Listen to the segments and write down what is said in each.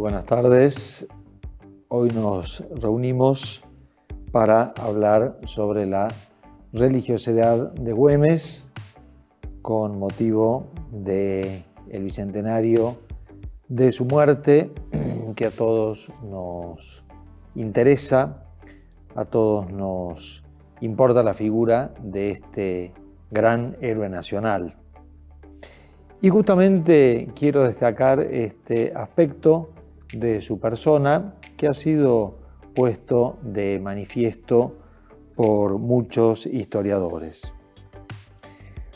buenas tardes. Hoy nos reunimos para hablar sobre la religiosidad de Güemes con motivo del bicentenario de su muerte, que a todos nos interesa, a todos nos importa la figura de este gran héroe nacional. Y justamente quiero destacar este aspecto de su persona que ha sido puesto de manifiesto por muchos historiadores.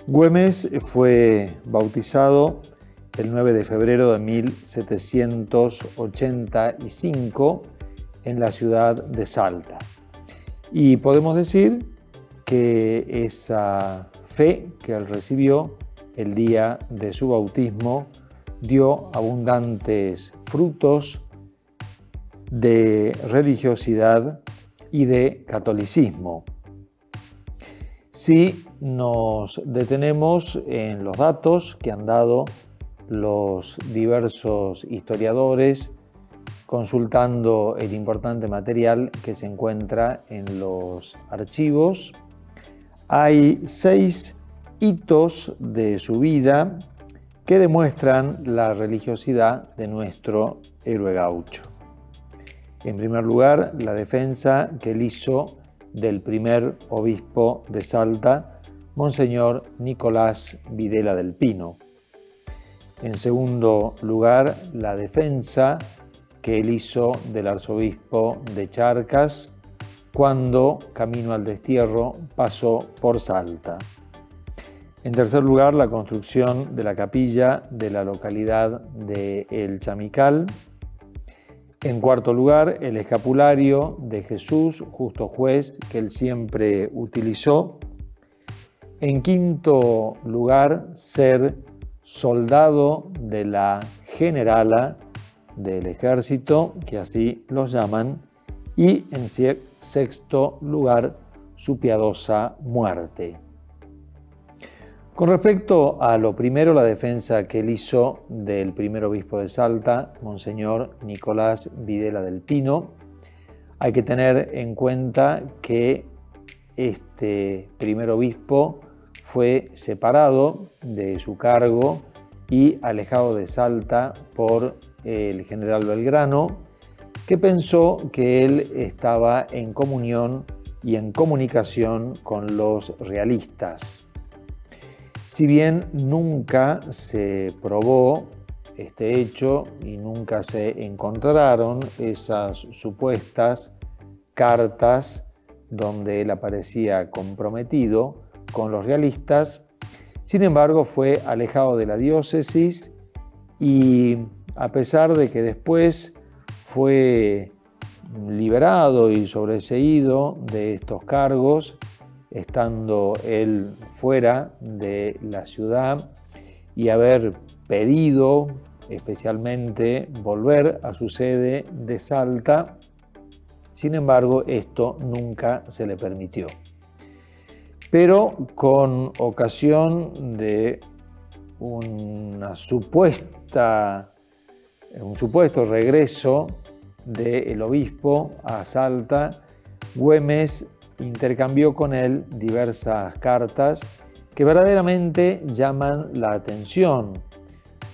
Güemes fue bautizado el 9 de febrero de 1785 en la ciudad de Salta. Y podemos decir que esa fe que él recibió el día de su bautismo dio abundantes frutos de religiosidad y de catolicismo. Si nos detenemos en los datos que han dado los diversos historiadores, consultando el importante material que se encuentra en los archivos, hay 6 hitos de su vida que demuestran la religiosidad de nuestro héroe gaucho. En primer lugar, la defensa que él hizo del primer obispo de Salta, Monseñor Nicolás Videla del Pino. En segundo lugar, la defensa que él hizo del arzobispo de Charcas cuando, camino al destierro, pasó por Salta. En tercer lugar, la construcción de la capilla de la localidad de El Chamical. En cuarto lugar, el escapulario de Jesús, justo juez, que él siempre utilizó. En quinto lugar, ser soldado de la generala del ejército, que así los llaman. Y en sexto lugar, su piadosa muerte. Con respecto a lo primero, la defensa que él hizo del primer obispo de Salta, Monseñor Nicolás Videla del Pino, hay que tener en cuenta que este primer obispo fue separado de su cargo y alejado de Salta por el general Belgrano, que pensó que él estaba en comunión y en comunicación con los realistas. Si bien nunca se probó este hecho y nunca se encontraron esas supuestas cartas donde él aparecía comprometido con los realistas, sin embargo fue alejado de la diócesis y a pesar de que después fue liberado y sobreseído de estos cargos, estando él fuera de la ciudad y haber pedido especialmente volver a su sede de Salta, sin embargo esto nunca se le permitió. Pero con ocasión de un supuesto regreso del obispo a Salta, Güemes intercambió con él diversas cartas que verdaderamente llaman la atención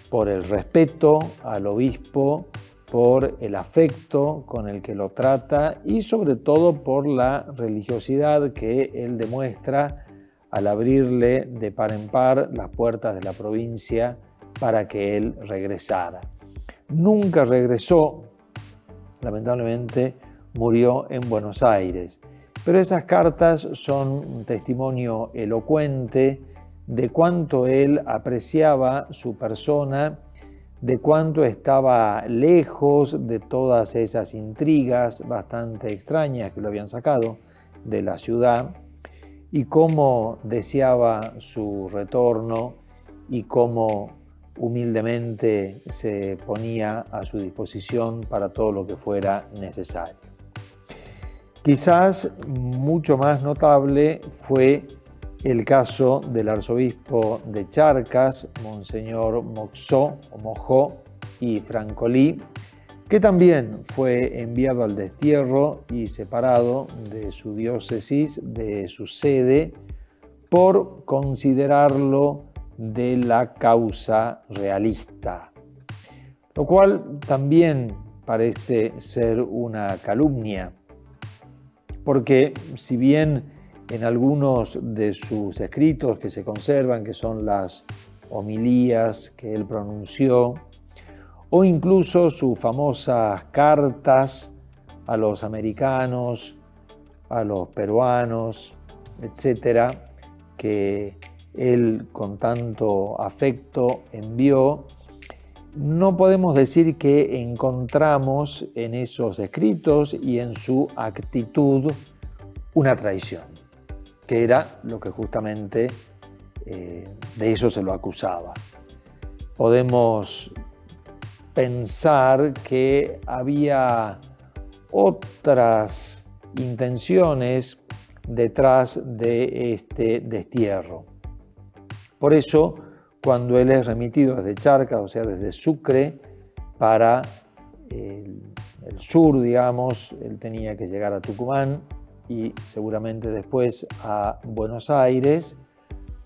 por el respeto al obispo, por el afecto con el que lo trata y sobre todo por la religiosidad que él demuestra al abrirle de par en par las puertas de la provincia para que él regresara. Nunca regresó, lamentablemente murió en Buenos Aires. Pero esas cartas son un testimonio elocuente de cuánto él apreciaba su persona, de cuánto estaba lejos de todas esas intrigas bastante extrañas que lo habían sacado de la ciudad y cómo deseaba su retorno y cómo humildemente se ponía a su disposición para todo lo que fuera necesario. Quizás mucho más notable fue el caso del arzobispo de Charcas, Monseñor Mojó y Francolí, que también fue enviado al destierro y separado de su diócesis, de su sede, por considerarlo de la causa realista, lo cual también parece ser una calumnia, porque si bien en algunos de sus escritos que se conservan, que son las homilías que él pronunció, o incluso sus famosas cartas a los americanos, a los peruanos, etcétera, que él con tanto afecto envió, no podemos decir que encontramos en esos escritos y en su actitud una traición, que era lo que justamente de eso se lo acusaba. Podemos pensar que había otras intenciones detrás de este destierro. Por eso, cuando él es remitido desde Charcas, o sea, desde Sucre, para el sur, digamos, él tenía que llegar a Tucumán y seguramente después a Buenos Aires,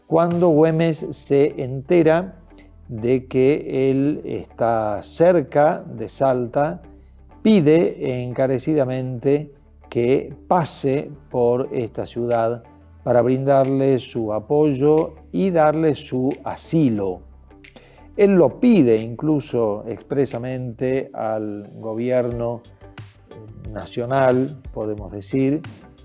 cuando Güemes se entera de que él está cerca de Salta, pide encarecidamente que pase por esta ciudad para brindarle su apoyo y darle su asilo. Él lo pide incluso expresamente al gobierno nacional, podemos decir,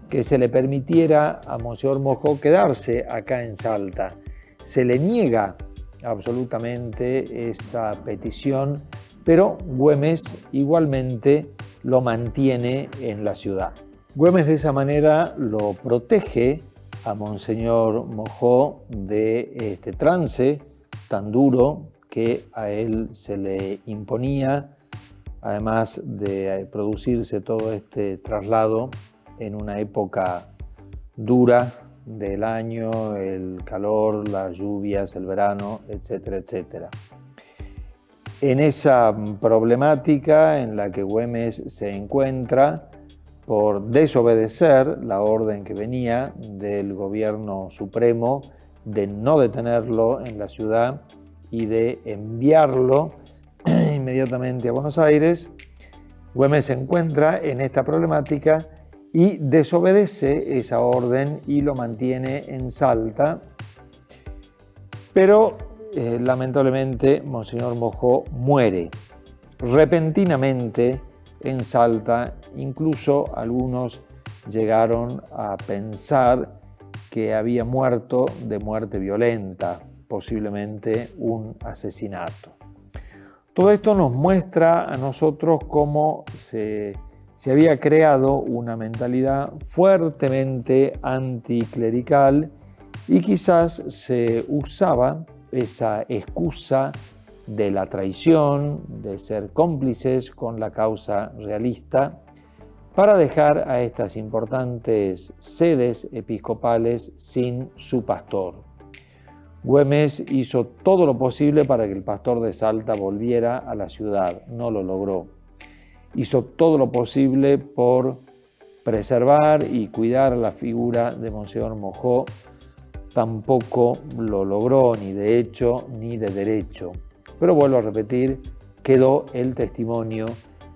que se le permitiera a Monseñor Mojó quedarse acá en Salta. Se le niega absolutamente esa petición, pero Güemes igualmente lo mantiene en la ciudad. Güemes de esa manera lo protege a Monseñor Mojó de este trance tan duro que a él se le imponía, además de producirse todo este traslado en una época dura del año, el calor, las lluvias, el verano, etcétera, etcétera. En esa problemática en la que Güemes se encuentra por desobedecer la orden que venía del gobierno supremo de no detenerlo en la ciudad y de enviarlo inmediatamente a Buenos Aires, Güemes se encuentra en esta problemática y desobedece esa orden y lo mantiene en Salta, pero lamentablemente Monseñor Mojó muere repentinamente en Salta. Incluso algunos llegaron a pensar que había muerto de muerte violenta, posiblemente un asesinato. Todo esto nos muestra a nosotros cómo se había creado una mentalidad fuertemente anticlerical y quizás se usaba esa excusa de la traición, de ser cómplices con la causa realista, para dejar a estas importantes sedes episcopales sin su pastor. Güemes hizo todo lo posible para que el pastor de Salta volviera a la ciudad, no lo logró. Hizo todo lo posible por preservar y cuidar la figura de Monseñor Mojó, tampoco lo logró ni de hecho ni de derecho. Pero vuelvo a repetir, quedó el testimonio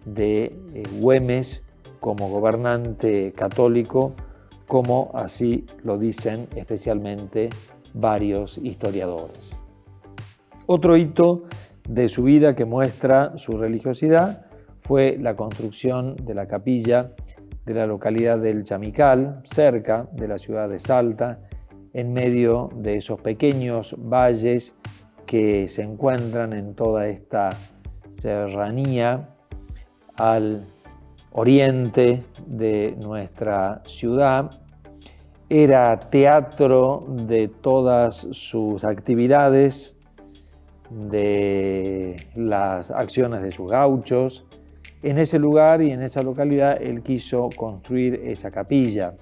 de Güemes como gobernante católico, como así lo dicen especialmente varios historiadores. Otro hito de su vida que muestra su religiosidad fue la construcción de la capilla de la localidad del Chamical, cerca de la ciudad de Salta, en medio de esos pequeños valles que se encuentran en toda esta serranía al oriente de nuestra ciudad. Era teatro de todas sus actividades, de las acciones de sus gauchos. En ese lugar y en esa localidad él quiso construir esa capilla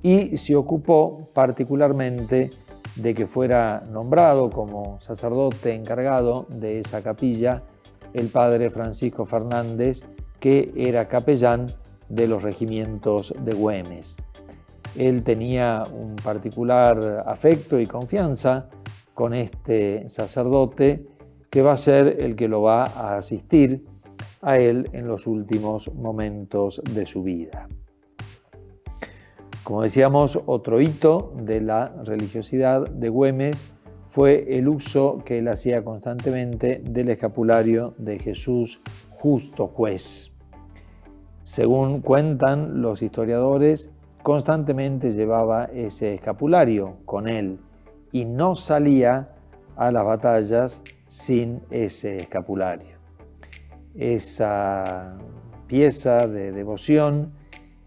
y se ocupó particularmente de que fuera nombrado como sacerdote encargado de esa capilla el padre Francisco Fernández, que era capellán de los regimientos de Güemes. Él tenía un particular afecto y confianza con este sacerdote, que va a ser el que lo va a asistir a él en los últimos momentos de su vida. Como decíamos, otro hito de la religiosidad de Güemes fue el uso que él hacía constantemente del escapulario de Jesús Justo Juez. Según cuentan los historiadores, constantemente llevaba ese escapulario con él y no salía a las batallas sin ese escapulario. Esa pieza de devoción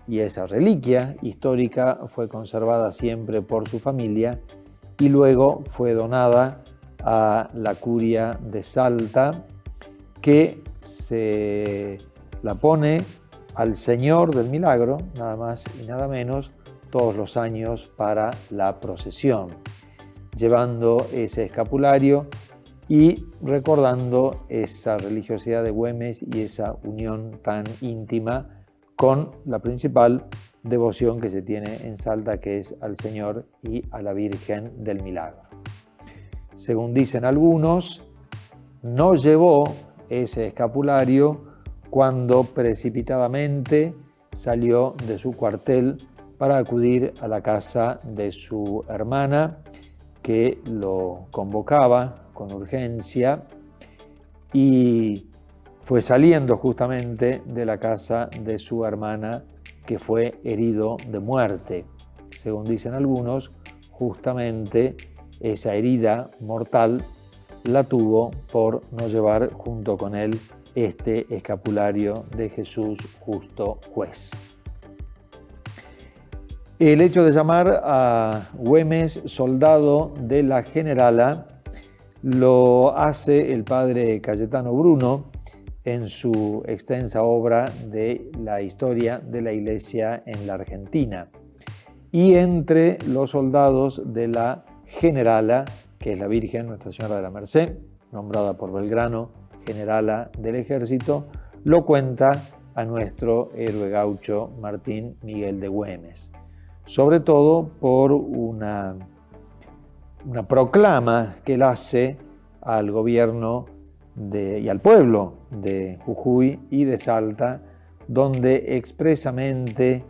y esa reliquia histórica fue conservada siempre por su familia y luego fue donada a la curia de Salta, que se la pone al Señor del Milagro, nada más y nada menos, todos los años para la procesión, llevando ese escapulario y recordando esa religiosidad de Güemes y esa unión tan íntima con la principal devoción que se tiene en Salta, que es al Señor y a la Virgen del Milagro. Según dicen algunos, no llevó ese escapulario cuando precipitadamente salió de su cuartel para acudir a la casa de su hermana, que lo convocaba con urgencia, y fue saliendo justamente de la casa de su hermana que fue herido de muerte. Según dicen algunos, justamente esa herida mortal la tuvo por no llevar junto con él este escapulario de Jesús Justo Juez. El hecho de llamar a Güemes soldado de la Generala lo hace el padre Cayetano Bruno en su extensa obra de la historia de la Iglesia en la Argentina. Y entre los soldados de la Generala, que es la Virgen Nuestra Señora de la Merced, nombrada por Belgrano Generala del Ejército, lo cuenta a nuestro héroe gaucho Martín Miguel de Güemes, sobre todo por una proclama que él hace al gobierno y al pueblo de Jujuy y de Salta, donde expresamente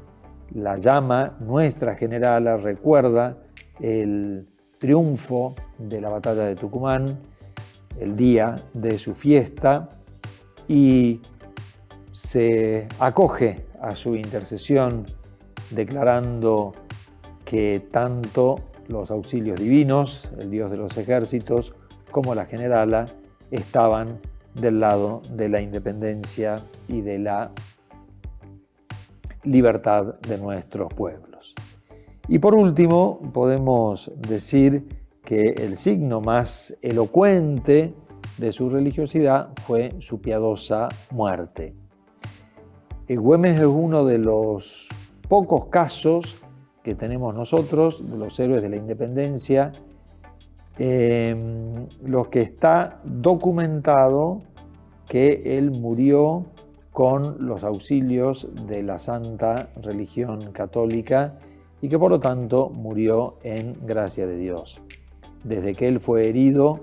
la llama Nuestra Generala, recuerda el triunfo de la batalla de Tucumán, el día de su fiesta, y se acoge a su intercesión, declarando que tanto los auxilios divinos, el Dios de los ejércitos, como la Generala estaban del lado de la independencia y de la libertad de nuestros pueblos. Y por último, podemos decir que el signo más elocuente de su religiosidad fue su piadosa muerte. Güemes es uno de los pocos casos que tenemos nosotros, de los héroes de la independencia, los que está documentado que él murió con los auxilios de la Santa Religión Católica y que por lo tanto murió en gracia de Dios. Desde que él fue herido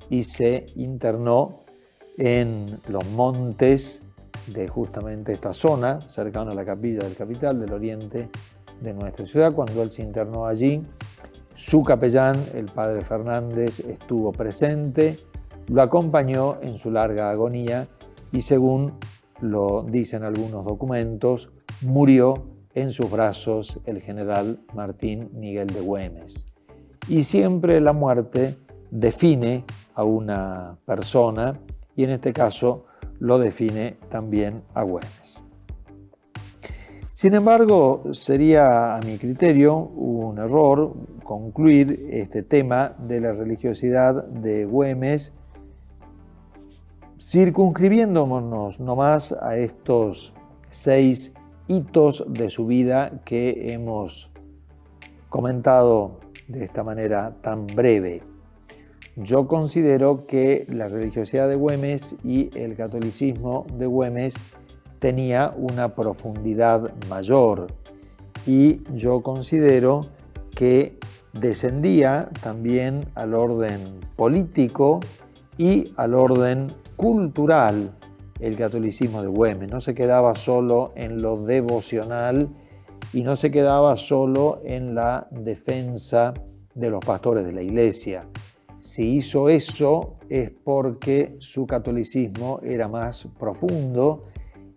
y se internó en los montes de justamente esta zona, cercano a la capilla del capital del oriente de nuestra ciudad, cuando él se internó allí, su capellán, el padre Fernández, estuvo presente, lo acompañó en su larga agonía y, según lo dicen algunos documentos, murió en sus brazos el general Martín Miguel de Güemes. Y siempre la muerte define a una persona, y en este caso lo define también a Güemes. Sin embargo, sería a mi criterio un error concluir este tema de la religiosidad de Güemes circunscribiéndonos nomás a estos 6 hitos de su vida que hemos comentado de esta manera tan breve. yo considero que la religiosidad de Güemes y el catolicismo de Güemes tenía una profundidad mayor, y yo considero que descendía también al orden político y al orden cultural el catolicismo de Güemes. No se quedaba solo en lo devocional y no se quedaba solo en la defensa de los pastores de la iglesia. Si hizo eso es porque su catolicismo era más profundo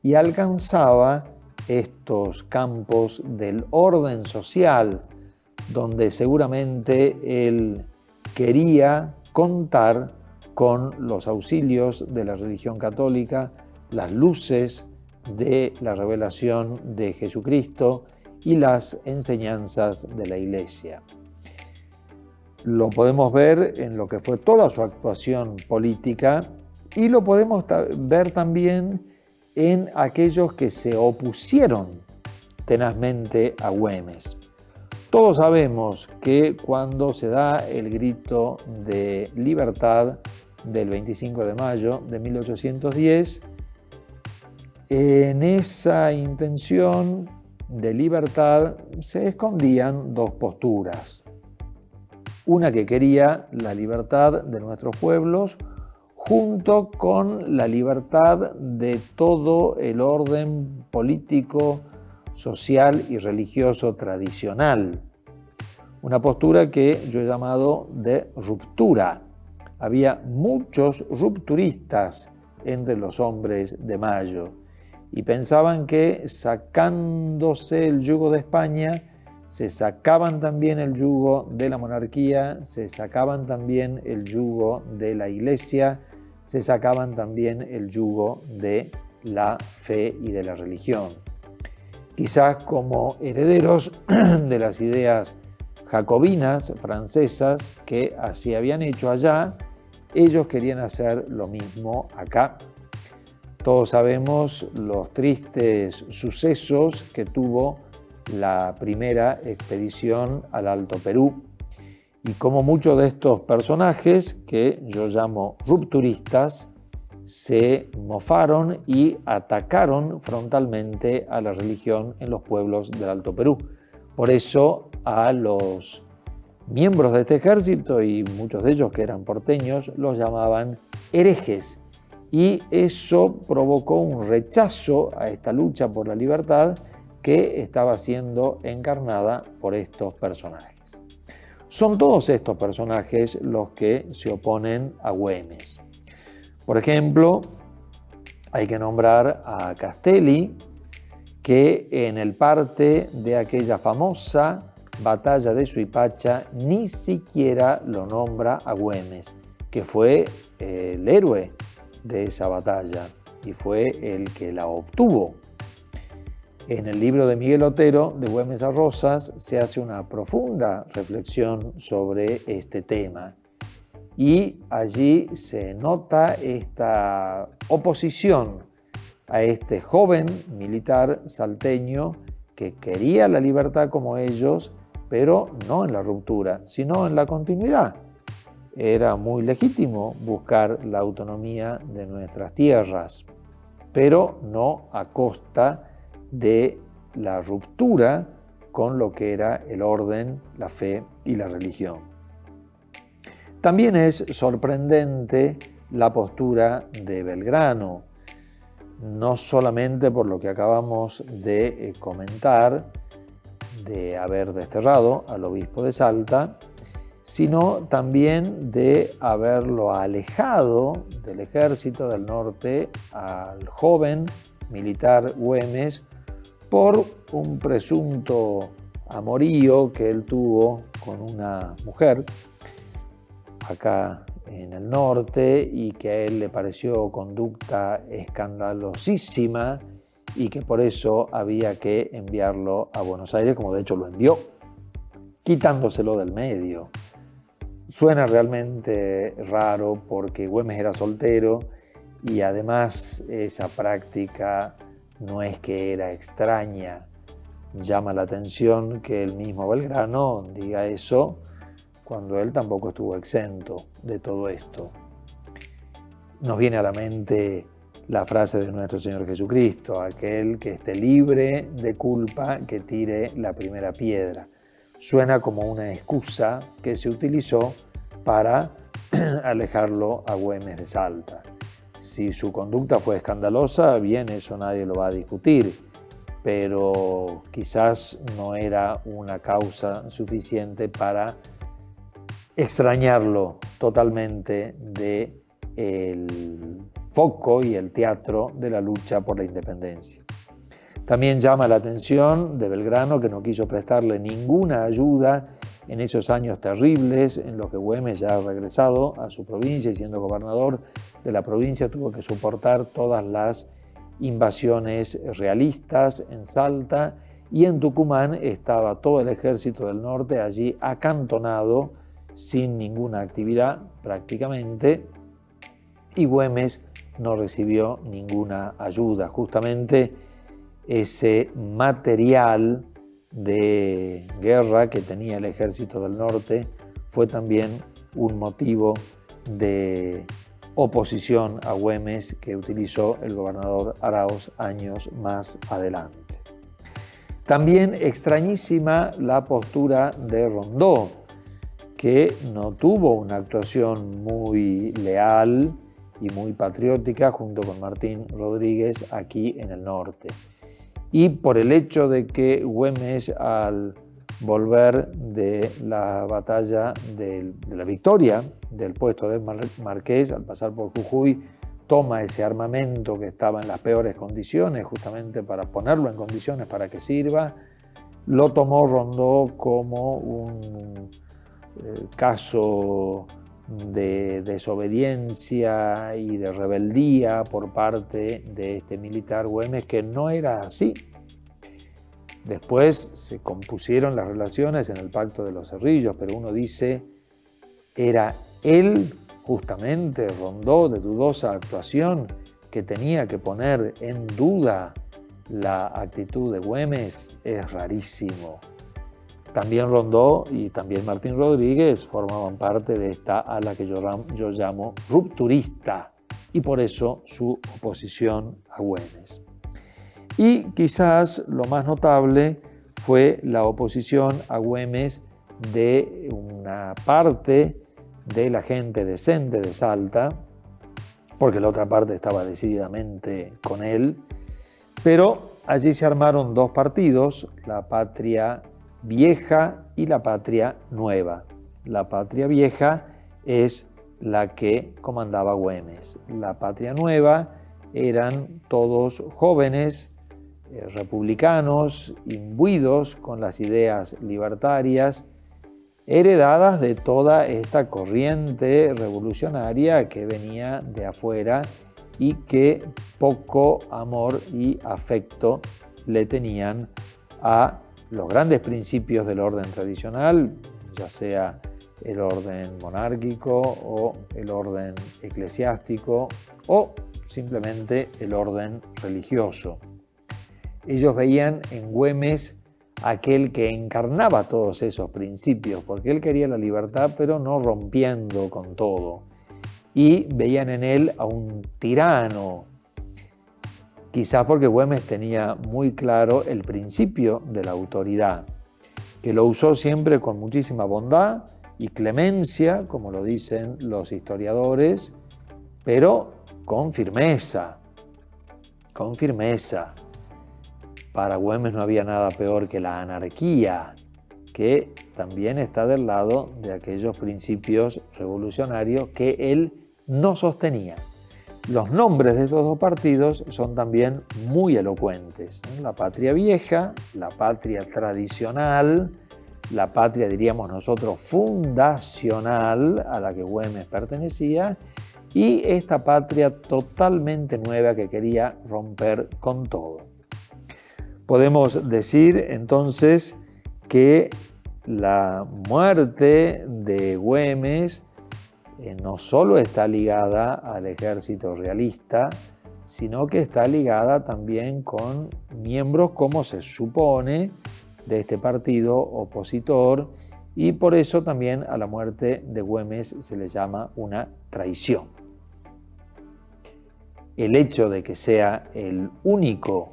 y alcanzaba estos campos del orden social, donde seguramente él quería contar con los auxilios de la religión católica, las luces de la revelación de Jesucristo y las enseñanzas de la Iglesia. Lo podemos ver en lo que fue toda su actuación política y lo podemos ver también en aquellos que se opusieron tenazmente a Güemes. Todos sabemos que cuando se da el grito de libertad del 25 de mayo de 1810, en esa intención de libertad se escondían dos posturas. Una que quería la libertad de nuestros pueblos junto con la libertad de todo el orden político, social y religioso tradicional. Una postura que yo he llamado de ruptura. Había muchos rupturistas entre los hombres de Mayo y pensaban que sacándose el yugo de España, se sacaban también el yugo de la monarquía, se sacaban también el yugo de la iglesia, se sacaban también el yugo de la fe y de la religión. Quizás como herederos de las ideas jacobinas francesas que así habían hecho allá, ellos querían hacer lo mismo acá. Todos sabemos los tristes sucesos que tuvo la primera expedición al Alto Perú y cómo muchos de estos personajes, que yo llamo rupturistas, se mofaron y atacaron frontalmente a la religión en los pueblos del Alto Perú. Por eso a los miembros de este ejército, y muchos de ellos que eran porteños, los llamaban herejes. Y eso provocó un rechazo a esta lucha por la libertad que estaba siendo encarnada por estos personajes. Son todos estos personajes los que se oponen a Güemes. Por ejemplo, hay que nombrar a Castelli, que en el parte de aquella famosa batalla de Suipacha ni siquiera lo nombra a Güemes, que fue el héroe de esa batalla y fue el que la obtuvo. En el libro de Miguel Otero, de Güemes a Rosas, se hace una profunda reflexión sobre este tema y allí se nota esta oposición a este joven militar salteño que quería la libertad como ellos, pero no en la ruptura, sino en la continuidad. Era muy legítimo buscar la autonomía de nuestras tierras, pero no a costa de la ruptura con lo que era el orden, la fe y la religión. También es sorprendente la postura de Belgrano, no solamente por lo que acabamos de comentar, de haber desterrado al obispo de Salta, sino también de haberlo alejado del ejército del norte al joven militar Güemes por un presunto amorío que él tuvo con una mujer acá en el norte y que a él le pareció conducta escandalosísima y que por eso había que enviarlo a Buenos Aires, como de hecho lo envió, quitándoselo del medio. Suena realmente raro porque Güemes era soltero y además esa práctica no es que era extraña. Llama la atención que el mismo Belgrano diga eso cuando él tampoco estuvo exento de todo esto. Nos viene a la mente la frase de nuestro Señor Jesucristo: aquel que esté libre de culpa, que tire la primera piedra. Suena como una excusa que se utilizó para alejarlo a Güemes de Salta. Si su conducta fue escandalosa, bien, eso nadie lo va a discutir, pero quizás no era una causa suficiente para extrañarlo totalmente del foco y el teatro de la lucha por la independencia. También llama la atención de Belgrano, que no quiso prestarle ninguna ayuda en esos años terribles en los que Güemes, ya regresado a su provincia y siendo gobernador de la provincia, tuvo que soportar todas las invasiones realistas en Salta, y en Tucumán estaba todo el ejército del norte allí acantonado sin ninguna actividad prácticamente, y Güemes no recibió ninguna ayuda. Justamente ese material de guerra que tenía el ejército del norte fue también un motivo de oposición a Güemes que utilizó el gobernador Araoz años más adelante. También extrañísima la postura de Rondó, que no tuvo una actuación muy leal y muy patriótica junto con Martín Rodríguez aquí en el norte. Y por el hecho de que Güemes, al volver de la batalla de la victoria del puesto de Marqués, al pasar por Jujuy, toma ese armamento que estaba en las peores condiciones, justamente para ponerlo en condiciones para que sirva, lo tomó Rondó como un caso de desobediencia y de rebeldía por parte de este militar Güemes, que no era así. Después se compusieron las relaciones en el Pacto de los Cerrillos, pero uno dice, era él, justamente Rondó, de dudosa actuación, que tenía que poner en duda la actitud de Güemes. Es rarísimo. También Rondó y también Martín Rodríguez formaban parte de esta ala que yo llamo rupturista, y por eso su oposición a Güemes. Y quizás lo más notable fue la oposición a Güemes de una parte de la gente decente de Salta, porque la otra parte estaba decididamente con él, pero allí se armaron dos partidos, la Patria Vieja y la Patria Nueva. La Patria Vieja es la que comandaba Güemes. La Patria Nueva eran todos jóvenes republicanos, imbuidos con las ideas libertarias, heredadas de toda esta corriente revolucionaria que venía de afuera y que poco amor y afecto le tenían a los grandes principios del orden tradicional, ya sea el orden monárquico o el orden eclesiástico o simplemente el orden religioso. Ellos veían en Güemes aquel que encarnaba todos esos principios, porque él quería la libertad, pero no rompiendo con todo. Y veían en él a un tirano, quizás porque Güemes tenía muy claro el principio de la autoridad, que lo usó siempre con muchísima bondad y clemencia, como lo dicen los historiadores, pero con firmeza, con firmeza. Para Güemes no había nada peor que la anarquía, que también está del lado de aquellos principios revolucionarios que él no sostenía. Los nombres de estos dos partidos son también muy elocuentes. La Patria Vieja, la Patria Tradicional, la Patria, diríamos nosotros, fundacional, a la que Güemes pertenecía, y esta Patria totalmente nueva que quería romper con todo. Podemos decir entonces que la muerte de Güemes no solo está ligada al ejército realista, sino que está ligada también con miembros, como se supone, de este partido opositor, y por eso también a la muerte de Güemes se le llama una traición. El hecho de que sea el único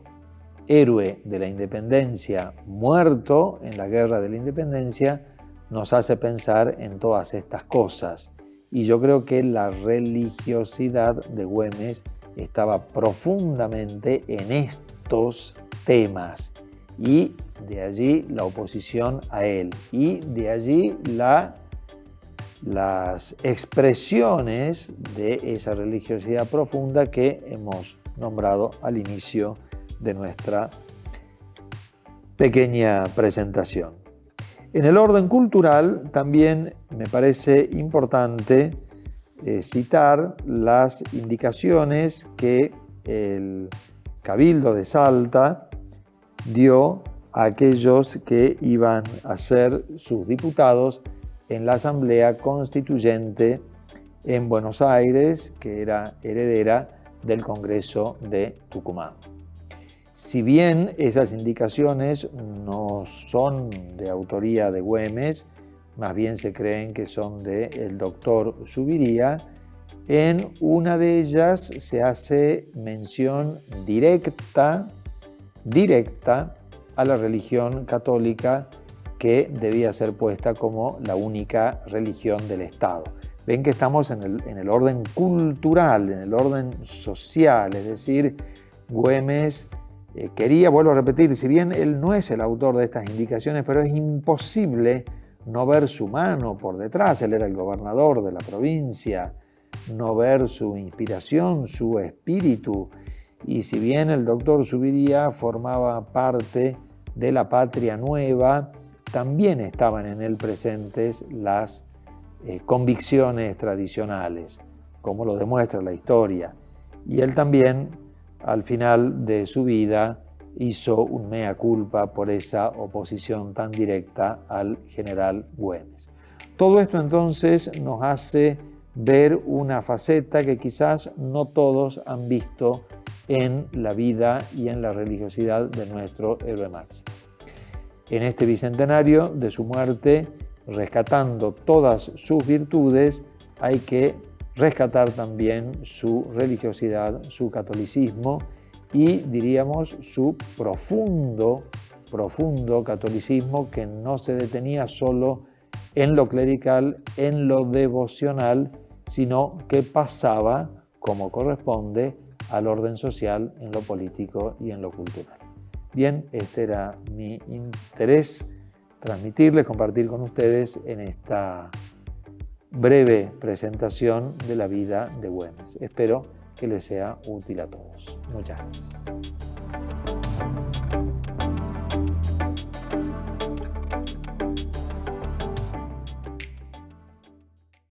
héroe de la independencia muerto en la guerra de la independencia nos hace pensar en todas estas cosas. Y yo creo que la religiosidad de Güemes estaba profundamente en estos temas, y de allí la oposición a él, y de allí las expresiones de esa religiosidad profunda que hemos nombrado al inicio de nuestra pequeña presentación. En el orden cultural también me parece importante citar las indicaciones que el Cabildo de Salta dio a aquellos que iban a ser sus diputados en la Asamblea Constituyente en Buenos Aires, que era heredera del Congreso de Tucumán. Si bien esas indicaciones no son de autoría de Güemes, más bien se creen que son del doctor Zuviría, en una de ellas se hace mención directa a la religión católica, que debía ser puesta como la única religión del Estado. Ven que estamos en el orden cultural, en el orden social, es decir, Güemes quería, vuelvo a repetir, si bien él no es el autor de estas indicaciones, pero es imposible no ver su mano por detrás. Él era el gobernador de la provincia, no ver su inspiración, su espíritu. Y si bien el doctor Zuviría formaba parte de la Patria Nueva, también estaban en él presentes las convicciones tradicionales, como lo demuestra la historia. Y él también, al final de su vida, hizo un mea culpa por esa oposición tan directa al general Güemes. Todo esto entonces nos hace ver una faceta que quizás no todos han visto en la vida y en la religiosidad de nuestro héroe máximo. En este bicentenario de su muerte, rescatando todas sus virtudes, hay que rescatar también su religiosidad, su catolicismo y, diríamos, su profundo catolicismo, que no se detenía solo en lo clerical, en lo devocional, sino que pasaba, como corresponde, al orden social, en lo político y en lo cultural. Bien, este era mi interés, transmitirles, compartir con ustedes en esta breve presentación de la vida de Güemes. Espero que les sea útil a todos. Muchas gracias.